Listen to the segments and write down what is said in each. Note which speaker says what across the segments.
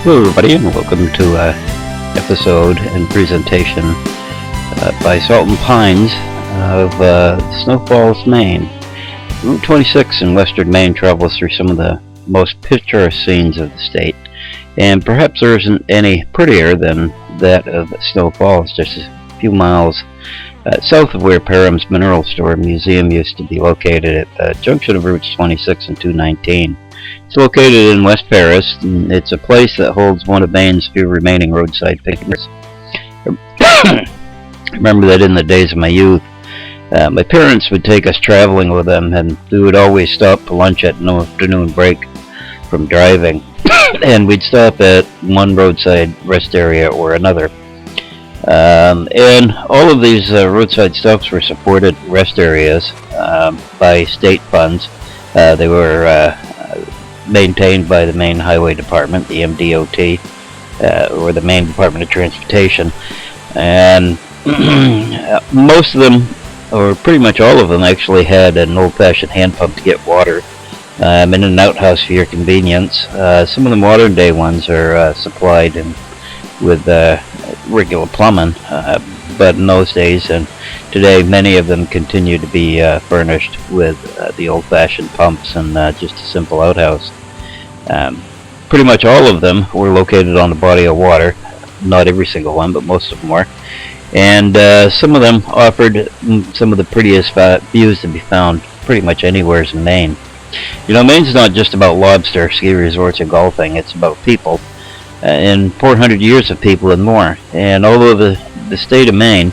Speaker 1: Hello everybody and welcome to episode and presentation by Salt and Pines of Snow Falls, Maine. Route 26 in western Maine travels through some of the most picturesque scenes of the state, and perhaps there isn't any prettier than that of Snow Falls, just a few miles south of where Parham's Mineral Store Museum used to be located at the junction of Routes 26 and 219. It's located in West Paris, and it's a place that holds one of Maine's few remaining roadside picnics. I remember that in the days of my youth, my parents would take us traveling with them, and we would always stop for lunch at an afternoon break from driving, and we'd stop at one roadside rest area or another. And all of these roadside stops were supported rest areas by state funds. They were maintained by the Maine Highway Department, the MDOT, or the Maine Department of Transportation, and most of them, or pretty much all of them, actually had an old-fashioned hand pump to get water and an outhouse for your convenience. Some of the modern day ones are supplied with regular plumbing, but in those days and today many of them continue to be furnished with the old-fashioned pumps and just a simple outhouse. Pretty much all of them were located on the body of water, not every single one, but most of them were, and some of them offered some of the prettiest views to be found pretty much anywhere in Maine. You know, Maine's not just about lobster, ski resorts, and golfing. It's about people, and 400 years of people and more. And although the state of Maine,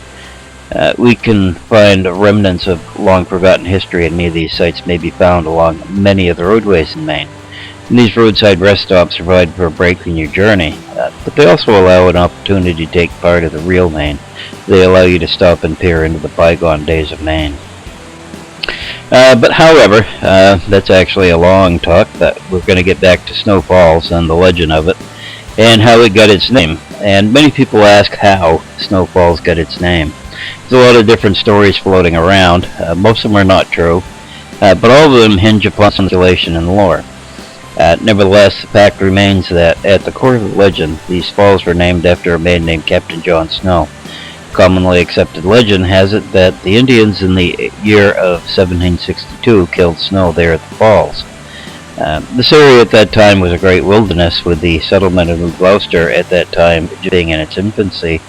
Speaker 1: we can find remnants of long forgotten history, and many of these sites may be found along many of the roadways in Maine. And these roadside rest stops provide for a break in your journey, but they also allow an opportunity to take part of the real Maine. They allow you to stop and peer into the bygone days of Maine. But however, that's actually a long talk, but we're going to get back to Snow Falls and the legend of it, and how it got its name. And many people ask how Snow Falls got its name. There's a lot of different stories floating around. Most of them are not true, but all of them hinge upon speculation and lore. Nevertheless, the fact remains that at the core of the legend, these falls were named after a man named Captain John Snow. Commonly accepted legend has it that the Indians in the year of 1762 killed Snow there at the falls. This area at that time was a great wilderness, with the settlement of New Gloucester at that time being in its infancy,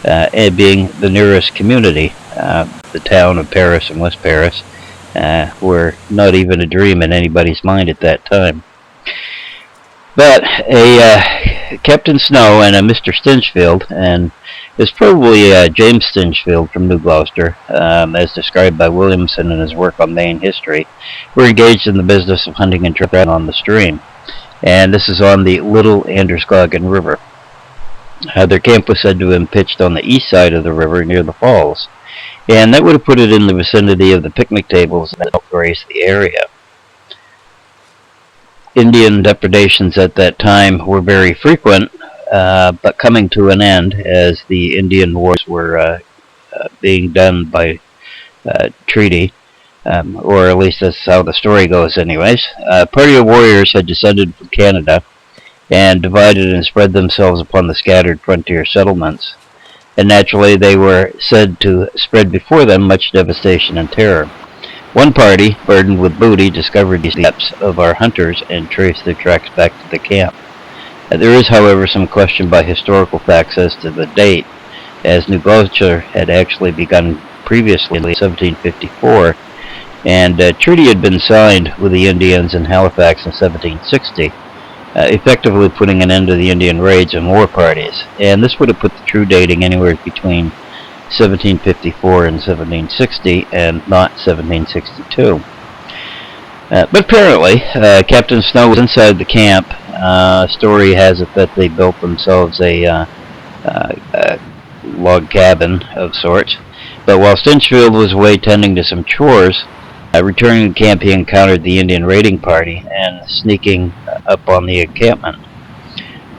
Speaker 1: and being the nearest community. The town of Paris and West Paris were not even a dream in anybody's mind at that time. But a Captain Snow and a Mr. Stinchfield, and it's probably James Stinchfield from New Gloucester, as described by Williamson in his work on Maine history, were engaged in the business of hunting and trapping on the stream. And this is on the Little Androscoggin River. Their camp was said to have been pitched on the east side of the river near the falls, and that would have put it in the vicinity of the picnic tables that helped grace the area. Indian depredations at that time were very frequent, but coming to an end as the Indian wars were being done by treaty, or at least that's how the story goes anyways. A party of warriors had descended from Canada and divided and spread themselves upon the scattered frontier settlements, and naturally they were said to spread before them much devastation and terror. One party, burdened with booty, discovered the steps of our hunters and traced their tracks back to the camp. There is, however, some question by historical facts as to the date, as New Gloucester had actually begun previously in 1754, and a treaty had been signed with the Indians in Halifax in 1760, effectively putting an end to the Indian raids and war parties, and this would have put the true dating anywhere between 1754 and 1760, and not 1762. But apparently, Captain Snow was inside the camp. Story has it that they built themselves a log cabin of sorts. But while Stinchfield was away tending to some chores, returning to camp he encountered the Indian raiding party and sneaking up on the encampment.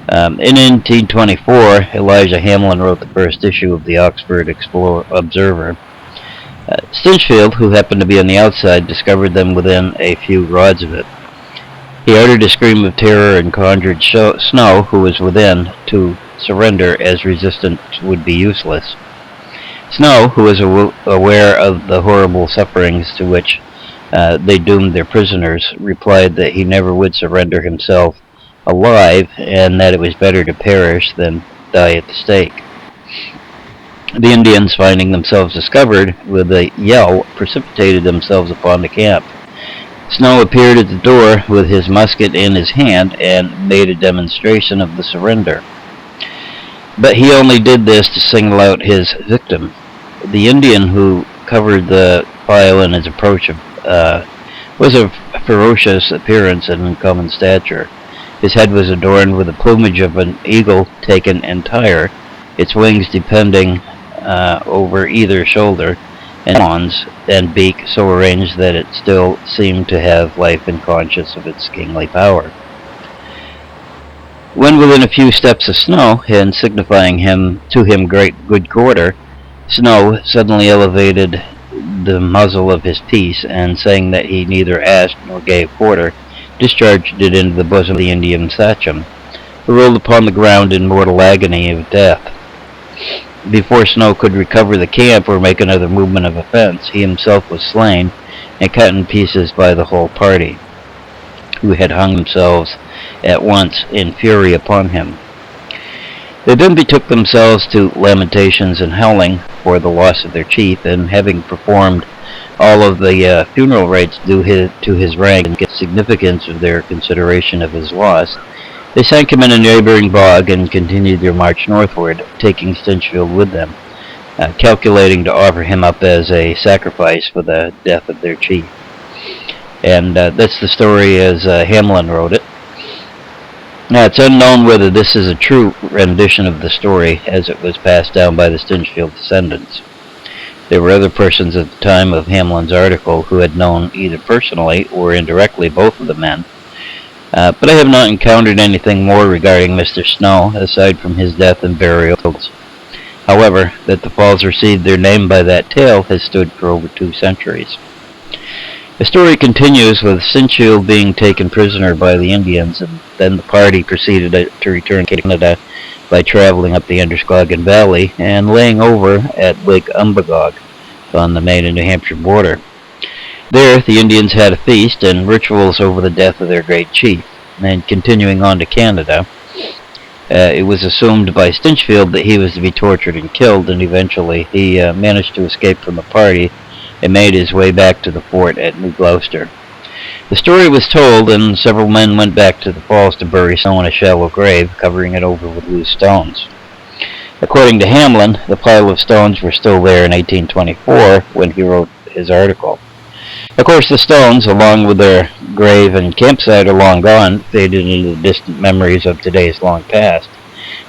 Speaker 1: In 1824, Elijah Hamlin wrote the first issue of the Oxford Observer. Stinchfield, who happened to be on the outside, discovered them within a few rods of it. He uttered a scream of terror and conjured Snow, who was within, to surrender, as resistance would be useless. Snow, who was aware of the horrible sufferings to which they doomed their prisoners, replied that he never would surrender himself alive, and that it was better to perish than die at the stake. The Indians, finding themselves discovered, with a yell, precipitated themselves upon the camp. Snow appeared at the door with his musket in his hand and made a demonstration of the surrender. But he only did this to single out his victim. The Indian who covered the file in his approach was of ferocious appearance and uncommon stature. His head was adorned with the plumage of an eagle taken entire, its wings depending over either shoulder, and talons and beak so arranged that it still seemed to have life and conscious of its kingly power. When within a few steps of Snow, and signifying to him great good quarter, Snow suddenly elevated the muzzle of his piece, and saying that he neither asked nor gave quarter, discharged it into the bosom of the Indian sachem, who rolled upon the ground in mortal agony of death. Before Snow could recover the camp or make another movement of offense, he himself was slain and cut in pieces by the whole party, who had hung themselves at once in fury upon him. They then betook themselves to lamentations and howling for the loss of their chief, and having performed all of the funeral rites due to his rank and significance of their consideration of his loss, they sank him in a neighboring bog and continued their march northward, taking Stinchfield with them, calculating to offer him up as a sacrifice for the death of their chief. And that's the story as Hamlin wrote it. Now, it's unknown whether this is a true rendition of the story as it was passed down by the Stinchfield descendants. There were other persons at the time of Hamlin's article who had known either personally or indirectly both of the men, but I have not encountered anything more regarding Mr. Snow, aside from his death and burial. However, that the falls received their name by that tale has stood for over 2 centuries. The story continues with Stinchfield being taken prisoner by the Indians, and then the party proceeded to return to Canada by traveling up the Androscoggin Valley and laying over at Lake Umbagog on the Maine and New Hampshire border. There, the Indians had a feast and rituals over the death of their great chief, and continuing on to Canada, it was assumed by Stinchfield that he was to be tortured and killed, and eventually he managed to escape from the party and made his way back to the fort at New Gloucester. The story was told, and several men went back to the falls to bury Snow in a shallow grave, covering it over with loose stones. According to Hamlin, the pile of stones were still there in 1824 when he wrote his article. Of course, the stones, along with their grave and campsite, are long gone, faded into the distant memories of today's long past.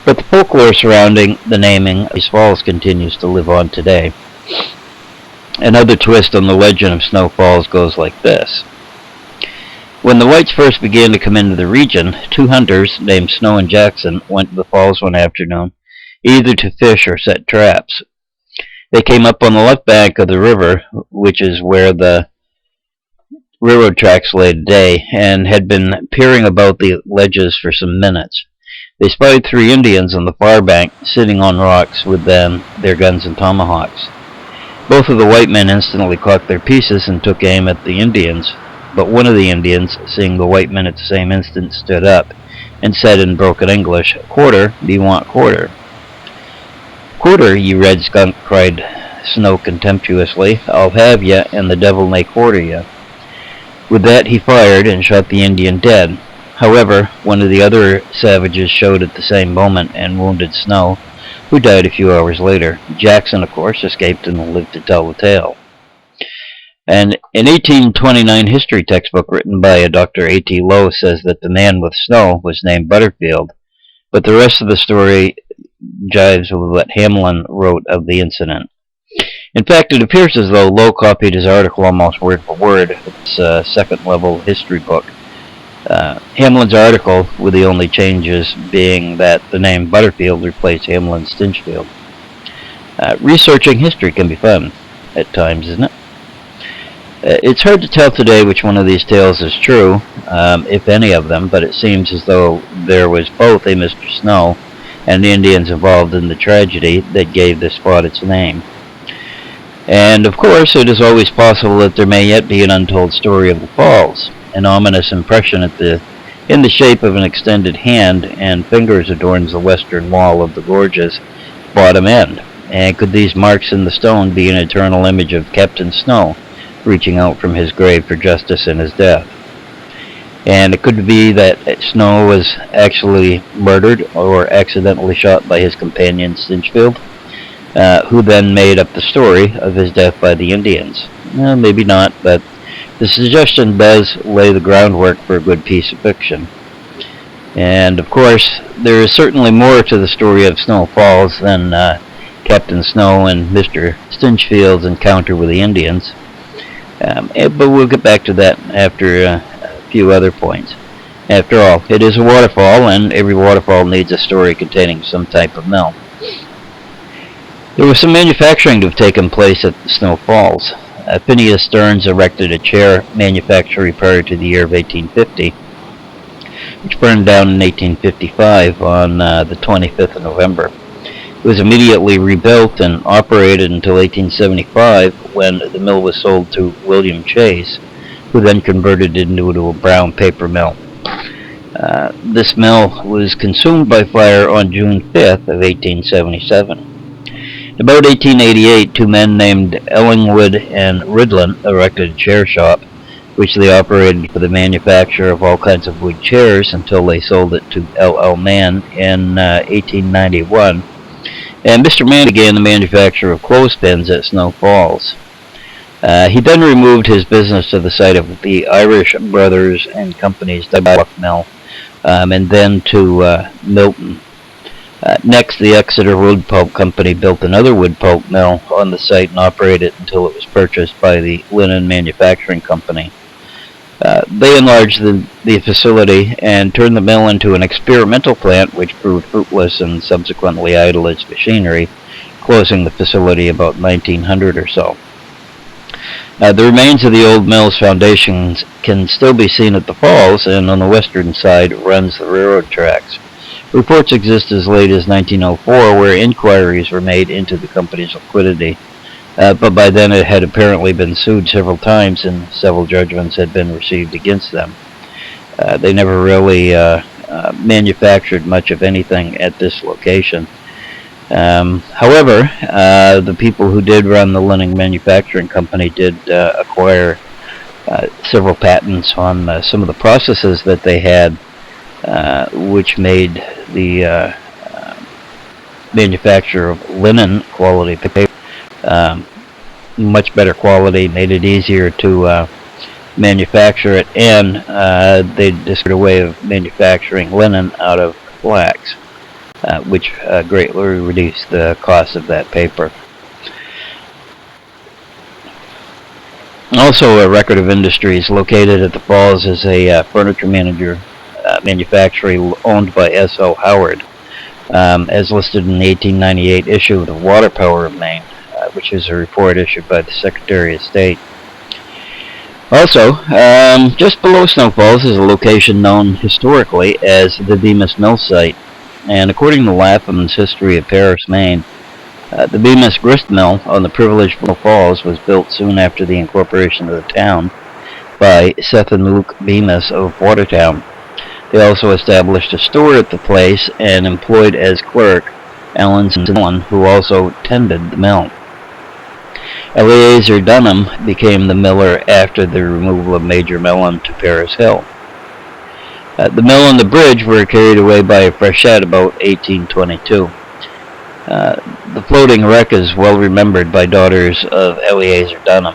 Speaker 1: But the folklore surrounding the naming of these falls continues to live on today. Another twist on the legend of Snow Falls goes like this. When the whites first began to come into the region, 2 hunters named Snow and Jackson went to the falls one afternoon, either to fish or set traps. They came up on the left bank of the river, which is where the railroad tracks lay today, and had been peering about the ledges for some minutes. They spied 3 Indians on the far bank, sitting on rocks with their guns and tomahawks. Both of the white men instantly cocked their pieces and took aim at the Indians, but one of the Indians, seeing the white men at the same instant, stood up and said in broken English, "Quarter, me want quarter." "Quarter, ye red skunk," cried Snow contemptuously. "I'll have ye, and the devil may quarter ye." With that he fired and shot the Indian dead. However, one of the other savages showed at the same moment and wounded Snow, who died a few hours later. Jackson, of course, escaped and lived to tell the tale. And an 1829 history textbook written by a Dr. A.T. Lowe says that the man with Snow was named Butterfield, but the rest of the story jives with what Hamlin wrote of the incident. In fact, it appears as though Lowe copied his article almost word for word. It's a second-level history book. Hamlin's article, with the only changes being that the name Butterfield replaced Hamlin's Stinchfield. Researching history can be fun at times, isn't it? It's hard to tell today which one of these tales is true, if any of them, but it seems as though there was both a Mr. Snow and the Indians involved in the tragedy that gave the spot its name. And of course, it is always possible that there may yet be an untold story of the falls, an ominous impression in the shape of an extended hand and fingers adorns the western wall of the gorge's bottom end. And could these marks in the stone be an eternal image of Captain Snow, reaching out from his grave for justice in his death? And it could be that Snow was actually murdered or accidentally shot by his companion Stinchfield, who then made up the story of his death by the Indians. Well, maybe not, but the suggestion does lay the groundwork for a good piece of fiction. And of course, there is certainly more to the story of Snow Falls than Captain Snow and Mr. Stinchfield's encounter with the Indians. But we'll get back to that after a few other points. After all, it is a waterfall, and every waterfall needs a story containing some type of mill. There was some manufacturing to have taken place at the Snow Falls. Phineas Stearns erected a chair manufactory prior to the year of 1850, which burned down in 1855 on the 25th of November. It was immediately rebuilt and operated until 1875, when the mill was sold to William Chase, who then converted it into a brown paper mill. This mill was consumed by fire on June 5th of 1877. About 1888, two men named Ellingwood and Ridlin erected a chair shop, which they operated for the manufacture of all kinds of wood chairs until they sold it to L.L. Mann in 1891. And Mr. Mann began the manufacture of clothespins at Snow Falls. He then removed his business to the site of the Irish Brothers and Company's Dubuck Mill, and then to Milton. Next, the Exeter Wood Pulp Company built another wood pulp mill on the site and operated it until it was purchased by the Linen Manufacturing Company. They enlarged the facility and turned the mill into an experimental plant, which proved fruitless and subsequently idled its machinery, closing the facility about 1900 or so. The remains of the old mill's foundations can still be seen at the falls, and on the western side runs the railroad tracks. Reports exist as late as 1904, where inquiries were made into the company's liquidity, but by then it had apparently been sued several times and several judgments had been received against them. They never really manufactured much of anything at this location. However, the people who did run the Linen Manufacturing Company did acquire several patents on some of the processes that they had, which made the manufacture of linen quality paper much better quality, made it easier to manufacture it, and they discovered a way of manufacturing linen out of flax, which greatly reduced the cost of that paper. Also, a record of industries located at the falls is a furniture manufactory owned by S.O. Howard, as listed in the 1898 issue of the Water Power of Maine, which is a report issued by the Secretary of State. Also, just below Snow Falls is a location known historically as the Bemis Mill Site, and according to Lapham's History of Paris, Maine, the Bemis Grist Mill on the privileged Snow Falls was built soon after the incorporation of the town by Seth and Luke Bemis of Watertown. They also established a store at the place and employed as clerk Allen, who also tended the mill. Eleazar Dunham became the miller after the removal of Major Mellon to Paris Hill. The mill and the bridge were carried away by a freshet about 1822. The floating wreck is well remembered by daughters of Eleazar Dunham,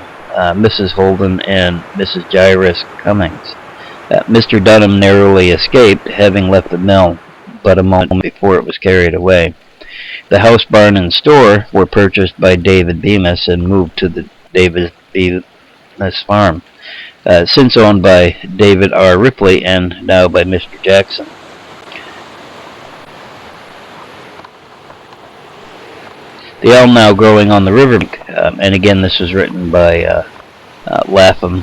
Speaker 1: Mrs. Holden and Mrs. Jairus Cummings. Mr. Dunham narrowly escaped, having left the mill but a moment before it was carried away. The house, barn, and store were purchased by David Bemis and moved to the David Bemis farm, since owned by David R. Ripley and now by Mr. Jackson. The elm now growing on the riverbank, and again this was written by Lapham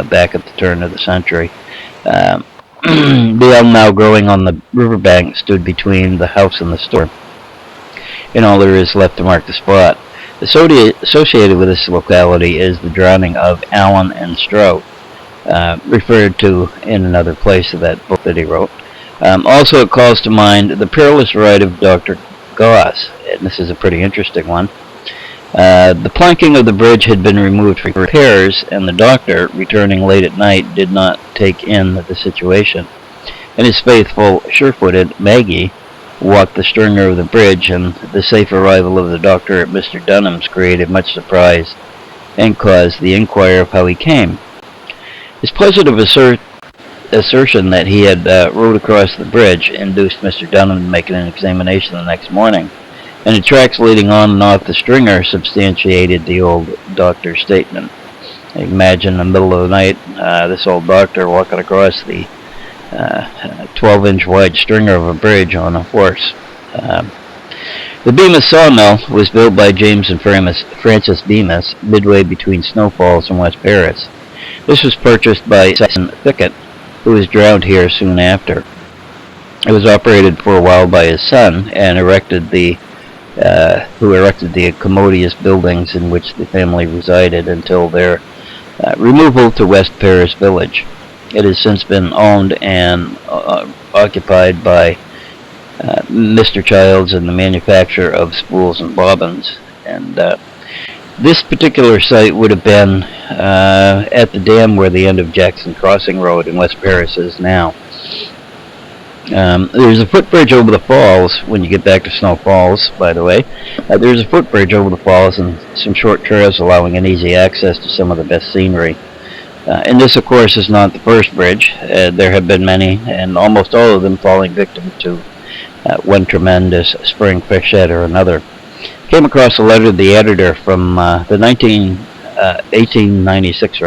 Speaker 1: back at the turn of the century. Um, the elm now growing on the riverbank stood between the house and the store, and all there is left to mark the spot. Associated with this locality is the drowning of Allen and Strout, referred to in another place of that book that he wrote. Also, it calls to mind the perilous ride of Dr. Goss, and this is a pretty interesting one. The planking of the bridge had been removed for repairs, and the doctor, returning late at night, did not take in the situation. And his faithful, sure-footed Maggie walked the stringer of the bridge, and the safe arrival of the doctor at Mr. Dunham's created much surprise and caused the inquiry of how he came. His positive assertion that he had rowed across the bridge induced Mr. Dunham to make an examination the next morning, and the tracks leading on and off the stringer substantiated the old doctor's statement. Imagine in the middle of the night, this old doctor walking across the 12-inch wide stringer of a bridge on a horse. The Bemis sawmill was built by James and Francis Bemis midway between Snow Falls and West Paris. This was purchased by Simon Thicket, who was drowned here soon after. It was operated for a while by his son, and who erected the commodious buildings in which the family resided until their removal to West Paris Village. It has since been owned and occupied by Mr. Childs and the manufacture of spools and bobbins. And this particular site would have been at the dam where the end of Jackson Crossing Road in West Paris is now. There's a footbridge over the falls when you get back to Snow Falls, by the way. There's a footbridge over the falls and some short trails allowing an easy access to some of the best scenery. And this, of course, is not the first bridge. There have been many, and almost all of them falling victim to one tremendous spring freshet or another. Came across a letter to the editor from the 1896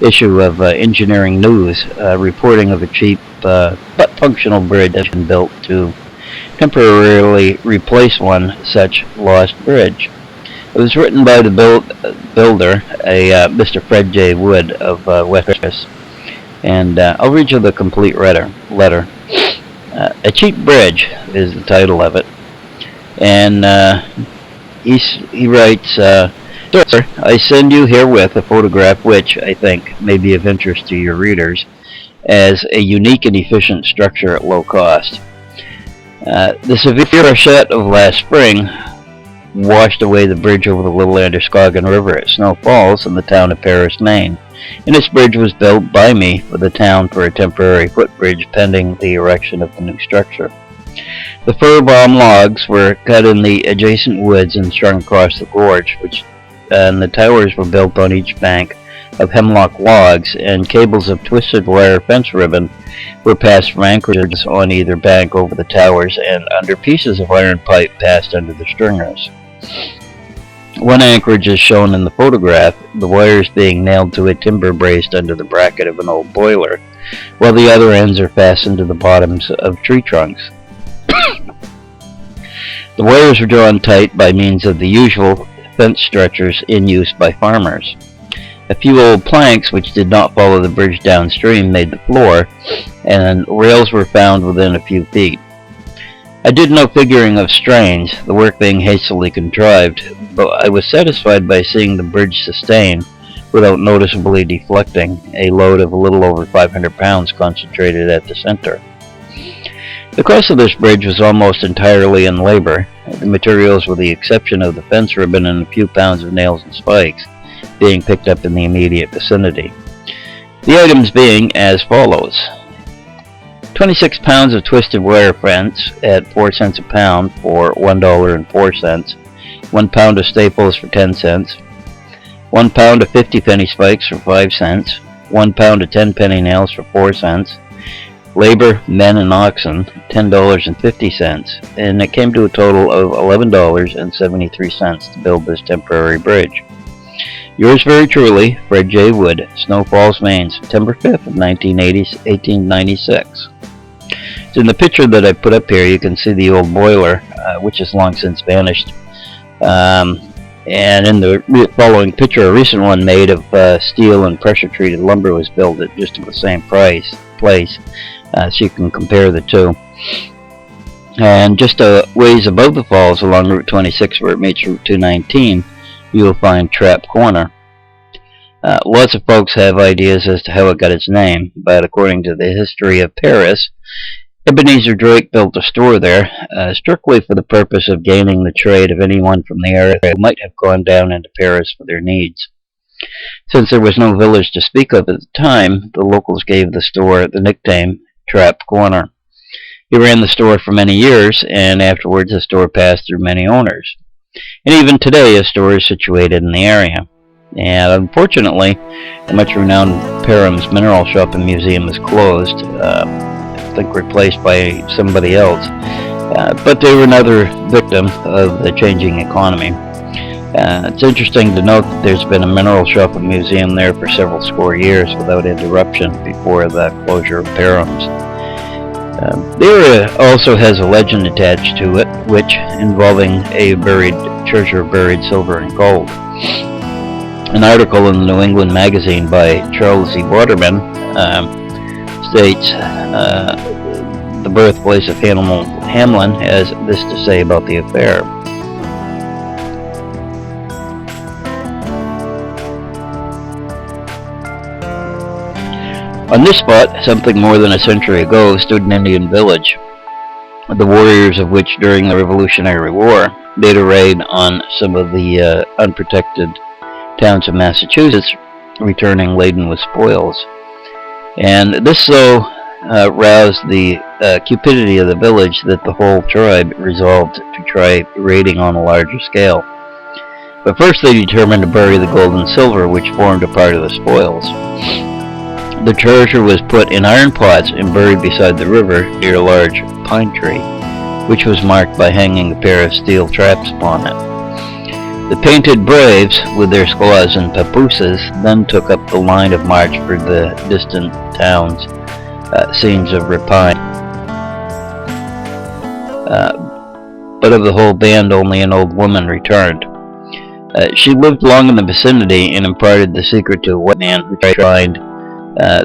Speaker 1: issue of Engineering News, reporting of a cheap but functional bridge that had been built to temporarily replace one such lost bridge. It was written by the builder, Mr. Fred J. Wood of West Paris, and I'll read you the complete letter. A Cheap Bridge is the title of it, and he writes, Sir, I send you herewith a photograph which, I think, may be of interest to your readers as a unique and efficient structure at low cost. The severe freshet of last spring washed away the bridge over the Little Androscoggin River at Snow Falls in the town of Paris, Maine, and this bridge was built by me for the town for a temporary footbridge pending the erection of the new structure. The fir balm logs were cut in the adjacent woods and strung across the gorge, and the towers were built on each bank of hemlock logs, and cables of twisted wire fence ribbon were passed from anchorages on either bank over the towers and under pieces of iron pipe passed under the stringers. One anchorage is shown in the photograph, the wires being nailed to a timber braced under the bracket of an old boiler, while the other ends are fastened to the bottoms of tree trunks. The wires were drawn tight by means of the usual fence stretchers in use by farmers. A few old planks which did not follow the bridge downstream made the floor, and rails were found within a few feet. I did no figuring of strains, the work being hastily contrived, but I was satisfied by seeing the bridge sustain, without noticeably deflecting, a load of a little over 500 pounds concentrated at the center. The cost of this bridge was almost entirely in labor, the materials with the exception of the fence ribbon and a few pounds of nails and spikes being picked up in the immediate vicinity. The items being as follows: 26 pounds of twisted wire fence at 4 cents a pound for $1.04, 1 pound of staples for 10 cents, 1 pound of 50-penny spikes for 5 cents, 1 pound of 10-penny nails for 4 cents, labor, men and oxen, $10.50, and it came to a total of $11.73 to build this temporary bridge. Yours very truly, Fred J. Wood, Snow Falls, Maine, September 5th of 1896. So in the picture that I put up here, you can see the old boiler, which has long since vanished. And in the following picture, a recent one made of steel and pressure-treated lumber was built at just the same place, so you can compare the two. And just a ways above the falls along Route 26 where it meets Route 219, you will find Trap Corner. Lots of folks have ideas as to how it got its name, but according to the history of Paris, Ebenezer Drake built a store there strictly for the purpose of gaining the trade of anyone from the area who might have gone down into Paris for their needs. Since there was no village to speak of at the time, the locals gave the store the nickname Trap Corner. He ran the store for many years, and afterwards the store passed through many owners. And even today, a store is situated in the area. And unfortunately, the much-renowned Perham's Mineral Shop and Museum is closed, I think replaced by somebody else. But they were another victim of the changing economy. It's interesting to note that there's been a mineral shop and museum there for several score years without interruption before the closure of Perham's. The area also has a legend attached to it, which involving a buried treasure of buried silver and gold. An article in the New England magazine by Charles E. Waterman states the birthplace of Hamlin has this to say about the affair. On this spot, something more than a century ago, stood an Indian village, the warriors of which during the Revolutionary War made a raid on some of the unprotected towns of Massachusetts, returning laden with spoils. And this so roused the cupidity of the village that the whole tribe resolved to try raiding on a larger scale. But first they determined to bury the gold and silver which formed a part of the spoils. The treasure was put in iron pots and buried beside the river near a large pine tree, which was marked by hanging a pair of steel traps upon it. The painted braves, with their squaws and papooses, then took up the line of march for the distant towns, scenes of rapine. But of the whole band, only an old woman returned. She lived long in the vicinity and imparted the secret to a white man who tried to find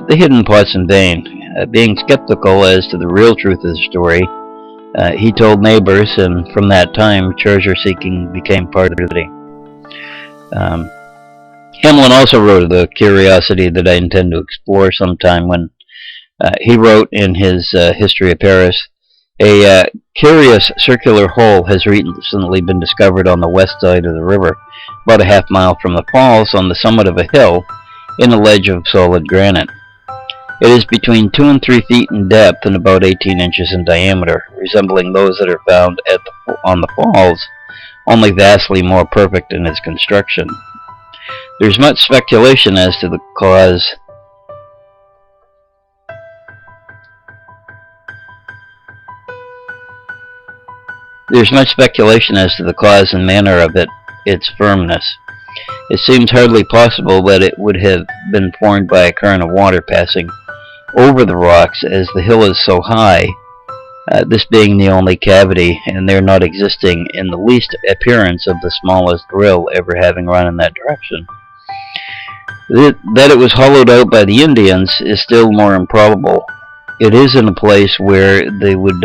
Speaker 1: the hidden pots in vain. Being skeptical as to the real truth of the story, he told neighbors, and from that time, treasure seeking became part of the city. Hamlin also wrote of the curiosity that I intend to explore sometime when he wrote in his History of Paris, a curious circular hole has recently been discovered on the west side of the river, about a half-mile from the falls on the summit of a hill, in a ledge of solid granite. It is between 2 and 3 feet in depth and about 18 inches in diameter, resembling those that are found on the falls, only vastly more perfect in its construction. There's much speculation as to the cause and manner of its firmness. It seems hardly possible that it would have been formed by a current of water passing over the rocks, as the hill is so high, this being the only cavity, and there not existing in the least appearance of the smallest rill ever having run in that direction. That it was hollowed out by the Indians is still more improbable. It is in a place where they would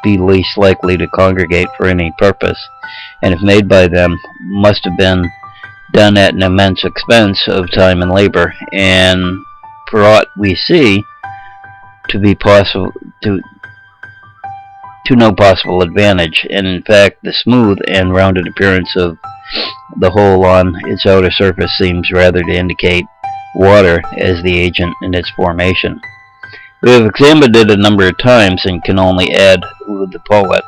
Speaker 1: be least likely to congregate for any purpose, and if made by them, must have been done at an immense expense of time and labor, and for aught we see, to be possible to no possible advantage. And in fact, the smooth and rounded appearance of the hole on its outer surface seems rather to indicate water as the agent in its formation. We have examined it a number of times and can only add with the poet.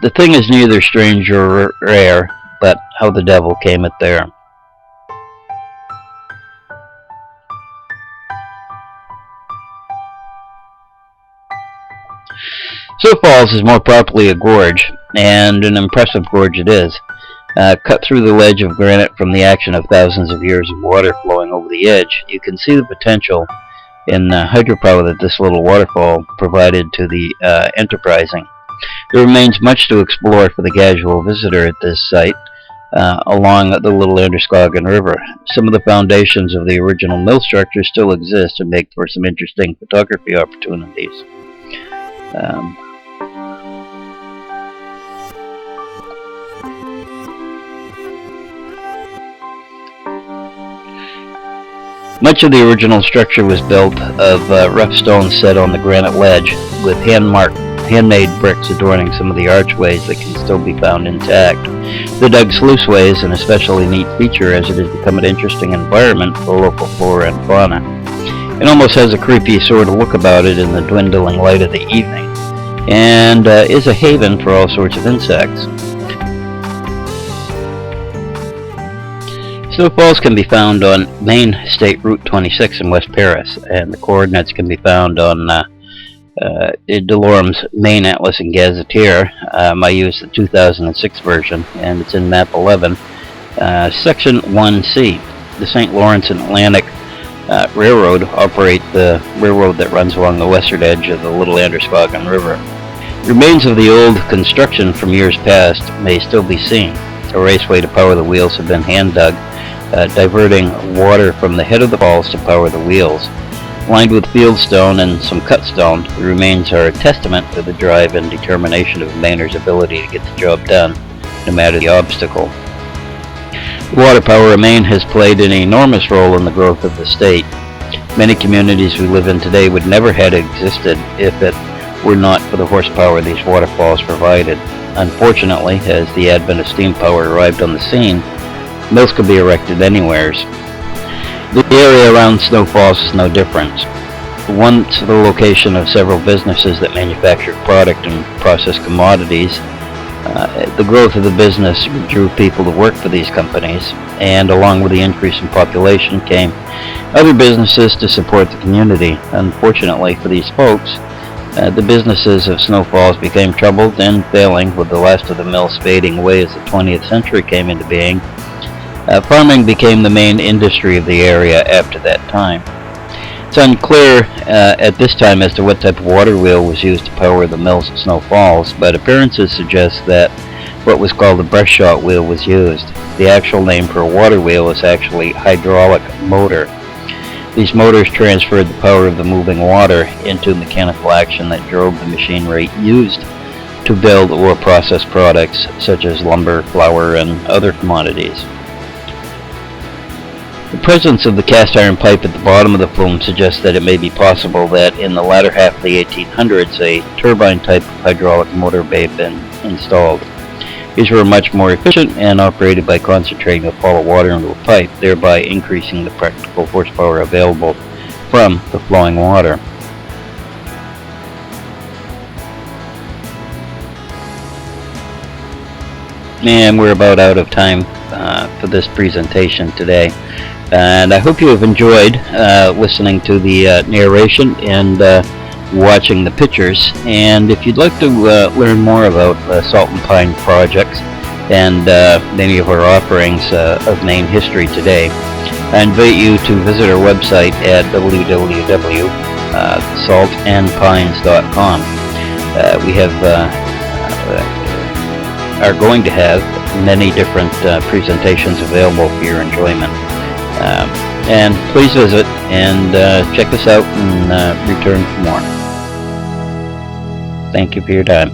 Speaker 1: The thing is neither strange or rare, but how the devil came it there. Sioux Falls is more properly a gorge, and an impressive gorge it is. Cut through the ledge of granite from the action of thousands of years of water flowing over the edge, you can see the potential in hydropower that this little waterfall provided to the enterprising. There remains much to explore for the casual visitor at this site, along the Little Androscoggin River. Some of the foundations of the original mill structure still exist and make for some interesting photography opportunities. Much of the original structure was built of rough stone set on the granite ledge, with handmade bricks adorning some of the archways that can still be found intact. The D.L.Soucy is an especially neat feature, as it has become an interesting environment for local flora and fauna. It almost has a creepy sort of look about it in the dwindling light of the evening, and is a haven for all sorts of insects. Snow Falls can be found on Main State Route 26 in West Paris, and the coordinates can be found on DeLorme's Main Atlas and Gazetteer. I use the 2006 version, and it's in Map 11, Section 1C. The St. Lawrence and Atlantic Railroad operate the railroad that runs along the western edge of the Little Androscoggin River. Remains of the old construction from years past may still be seen. A raceway to power the wheels have been hand-dug, diverting water from the head of the falls to power the wheels. Lined with fieldstone and some cut stone, the remains are a testament to the drive and determination of Mainer's ability to get the job done, no matter the obstacle. The water power of Maine has played an enormous role in the growth of the state. Many communities we live in today would never have existed if it were not for the horsepower these waterfalls provided. Unfortunately, as the advent of steam power arrived on the scene, mills could be erected anywheres. The area around Snow Falls is no different. Once the location of several businesses that manufactured product and processed commodities, the growth of the business drew people to work for these companies, and along with the increase in population came other businesses to support the community. Unfortunately for these folks, the businesses of Snow Falls became troubled and failing, with the last of the mills fading away as the 20th century came into being. Farming became the main industry of the area after that time. It's unclear at this time as to what type of water wheel was used to power the mills at Snow Falls, but appearances suggest that what was called a brush shot wheel was used. The actual name for a water wheel is actually hydraulic motor. These motors transferred the power of the moving water into mechanical action that drove the machinery used to build or process products such as lumber, flour, and other commodities. The presence of the cast iron pipe at the bottom of the flume suggests that it may be possible that in the latter half of the 1800s a turbine type of hydraulic motor may have been installed. These were much more efficient and operated by concentrating a fall of water into a pipe, thereby increasing the practical horsepower available from the flowing water. And we're about out of time for this presentation today. And I hope you have enjoyed listening to the narration and watching the pictures. And if you'd like to learn more about Salt and Pine projects and many of our offerings of Maine history today, I invite you to visit our website at www.saltandpines.com. We are going to have many different presentations available for your enjoyment. And please visit and check us out and return for more. Thank you for your time.